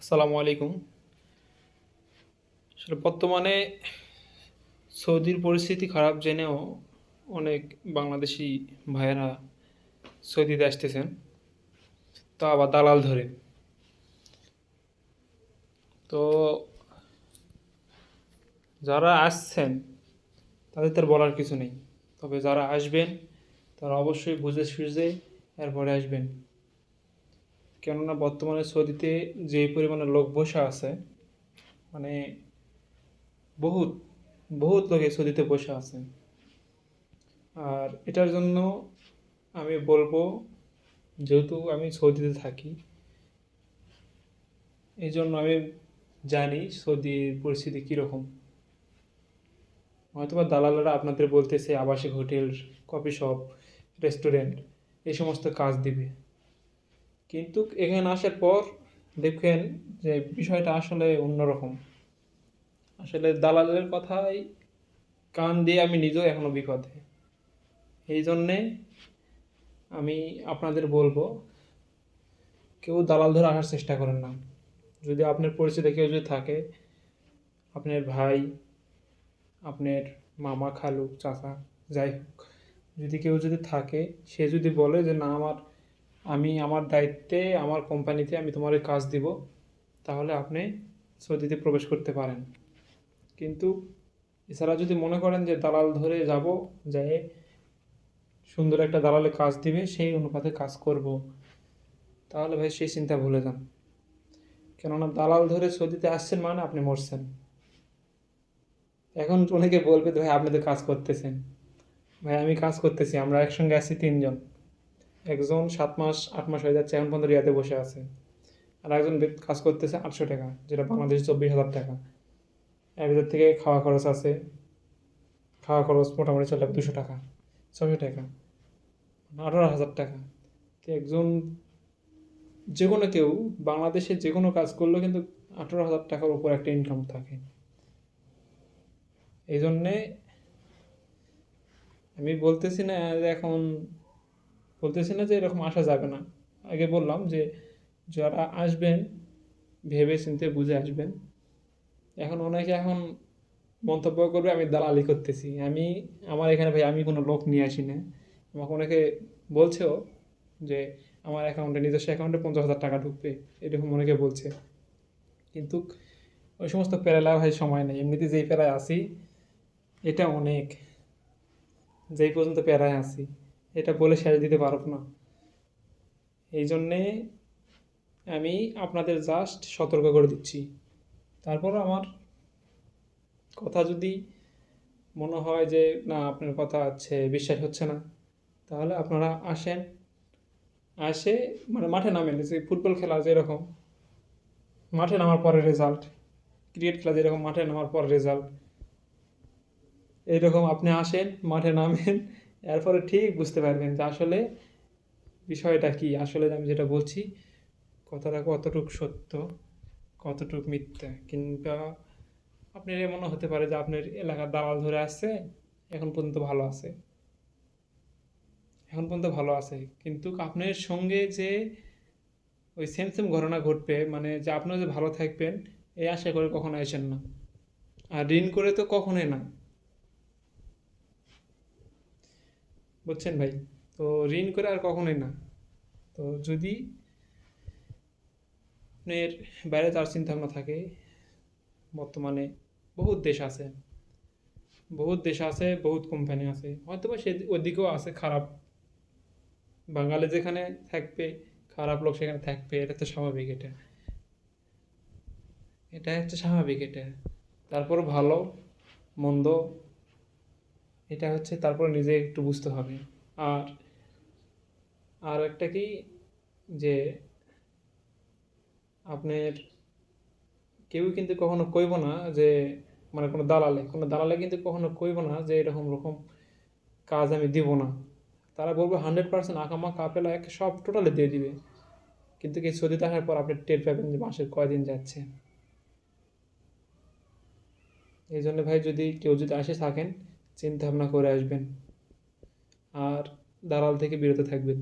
আসসালামু আলাইকুম। আসলে বর্তমানে সৌদির পরিস্থিতি খারাপ জেনেও অনেক বাংলাদেশি ভাইয়েরা সৌদিতে আসতেছেন, তো আবার দালাল ধরে। তো যারা আসছেন তাদের তার বলার কিছু নেই, তবে যারা আসবেন তারা অবশ্যই বুঝে সুঝে এরপরে আসবেন। কেননা বর্তমানে সৌদিতে যে পরিমাণে লোক বসে আছে, মানে বহুত বহুত লোক এই সৌদিতে বসে আছে। আর এটার জন্য আমি বলবো, যেহেতু আমি সৌদিতে থাকি, এই জন্য আমি জানি সৌদির পরিস্থিতি কীরকম। হয়তোবা দালালরা আপনাদের বলতেছে আবাসিক হোটেল, কফি শপ, রেস্টুরেন্ট এই সমস্ত কাজ দিবে, কিন্তু এখানে আসার পর দেখেন যে বিষয়টা আসলে অন্যরকম। আসলে দালালের কথায় কান দিয়ে আমি নিজেও এখনো বিপদে। এই জন্যে আমি আপনাদের বলবো, কেউ দালাল ধরে আসার চেষ্টা করেন না। যদি আপনার পরিচিত কেউ যদি থাকে, আপনার ভাই, আপনার মামা, খালু, চাচা, যাই হোক, যদি কেউ যদি থাকে, সে যদি বলে যে না, আমি আমার দায়িত্বে আমার কোম্পানিতে আমি তোমার কাজ দিব, তাহলে আপনি সৌদিতে প্রবেশ করতে পারেন। কিন্তু এছাড়া যদি মনে করেন যে দালাল ধরে যাব, যাই সুন্দর একটা দালালে কাজ দিবে সেই অনুপাতে কাজ করব, তাহলে ভাই সেই চিন্তা ভুলে যান। কেননা দালাল ধরে সৌদিতে আসছেন মানে আপনি মরছেন। এখন অনেকে বলবে ভাই আপনি তো কাজ করতেছেন। ভাই আমি কাজ করতেছি, আমরা একসঙ্গে আছি তিনজন। একজন 7 মাস 8 মাস হয়ে যাচ্ছে এখন পর্যন্ত রিয়াদে বসে আছে, আর একজন কাজ করতেছে 800 টাকা, যেটা বাংলাদেশে 24,000 টাকা। 1,000 থেকে খাওয়া খরচ আছে, খাওয়া খরচ মোটামুটি চলে 200 টাকা, 600 টাকা, 18,000 টাকা। তো একজন, যে কোনো কেউ বাংলাদেশে যে কোনো কাজ করলেও কিন্তু 18,000 টাকার উপর একটা ইনকাম থাকে। এই জন্যে আমি বলতেছি না যে এখন, বলতেছি না যে এরকম আসা যাবে না। আগে বললাম যে যারা আসবেন ভেবে চিন্তে বুঝে আসবেন। এখন মন্তব্য করবে আমি দালালি করতেছি, আমার এখানে ভাই আমি কোনো লোক নিয়ে আসি না। আমাকে অনেকে বলছেও যে আমার নিজস্ব অ্যাকাউন্টে 50,000 টাকা ঢুকবে, এরকম অনেকে বলছে। কিন্তু ওই সমস্ত প্যারালা ভাই সময় নেই, এমনিতে যেই প্যারায় আসি এটা অনেক, যেই পর্যন্ত প্যারায় আসি এটা বলে শেষ দিতে পারব না। এই জন্যে আমি আপনাদের জাস্ট সতর্ক করে দিচ্ছি। তারপর আমার কথা যদি মনে হয় যে না আপনার কথা বিশ্বাস হচ্ছে না, তাহলে আপনারা আসেন, আসে মানে মাঠে নামেন। যে ফুটবল খেলা যেরকম মাঠে নামার পরে রেজাল্ট, ক্রিকেট খেলা যেরকম মাঠে নামার পর রেজাল্ট, এইরকম আপনি আসেন, মাঠে নামেন, এরপরে ঠিক বুঝতে পারবেন যে আসলে বিষয়টা কি। আসলে আমি যেটা বলছি কথাটা কতটুকু সত্য, কতটুকু মিথ্যা। কিংবা আপনার এমনও হতে পারে যে আপনার এলাকার দালাল ধরে আসছে, এখন পর্যন্ত ভালো আছে, কিন্তু আপনার সঙ্গে যে ওই সেম সেম ঘটনা ঘটবে, মানে যে আপনারা যে ভালো থাকবেন এই আশা করে কখনো আসেন না। আর ঋণ করে তো কখনোই না, বুঝছেন ভাই? তো ঋণ করে আর কখনোই না। তো যদি আপনার বাইরে যাওয়ার চিন্তা ভাবনা থাকে, বর্তমানে বহুত দেশ আছে, বহুত কোম্পানি আছে, হয়তো বা সে ওদিকেও আছে খারাপ। বাঙালি যেখানে থাকবে, খারাপ লোক সেখানে থাকবে, এটা তো স্বাভাবিক। এটা হচ্ছে স্বাভাবিক। তারপর ভালো মন্দ, এটা হচ্ছে তারপর নিজে একটু বুঝতে হবে। আর আর একটা কি, যে আপনার কেউ কিন্তু কখনো কইব না যে, মানে কোনো দালালে কিন্তু কখনো কইব না যে এরকম রকম কাজ আমি দিব না। তারা বলবে 100% আকামা কাপেলা এক সব টোটালি দিয়ে দিবে। কিন্তু কি সৌদিতে আসার পর আপনি টের পাবেন যে মাসের কয়দিন যাচ্ছে। এই জন্য ভাই যদি কেউ যদি আসে থাকেন, চিন্তা ভাবনা করে আসবেন আর দালাল থেকে বিরত থাকবেন।